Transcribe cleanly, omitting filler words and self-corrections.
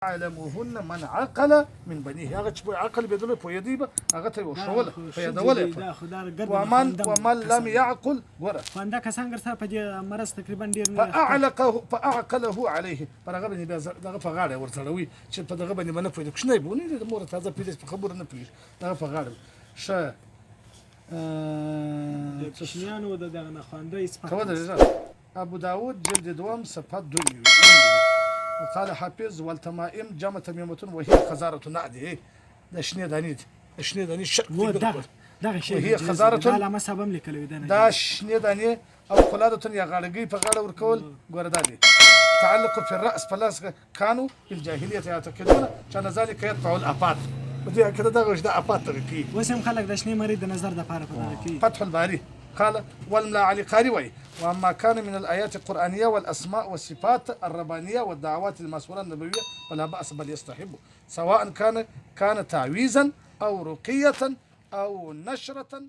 علموهن من عقل من بنيه هغه چې عقل بدله پویدی به هغه ته وشول پیداوله ومن لم يعقل ګوره خندا کسان ګرځه په دې مرز تقریبا ډیر فاعقله عليه فرغه باندې دغه په غاړه ورتړوي چې په دغه باندې باندې پوی کښنه بونی د مور تازه پیډ په خبره نه پیډ دغه په غاړه ش چشمیانو د دغه خندا اسپه ابو داود جلد دوم صفحه 2 وقال حافظ والتمائم جمع تميمة وهي خزارة نعدي ده شنو دانيد شنو داني شق دغه شی وهي خزارة علامه سبم لیکلوي دا شنو داني او قلاده يا غړګي په غړ ورکول ګوردالي تعلق في الراس فلاس كانوا في الجاهليه يعتقدون كان ذلك يدفع الافات ودي كده دغه ده افات تركي وسم خلق د شنو مرید د نظر د پاره په کې فتح الباري قال والملا علي قاري واما كان من الايات القرانيه والاسماء والصفات الربانيه والدعوات المسؤوله النبويه فلا باس بل يستحب سواء كان تعويذا او رقيه او نشره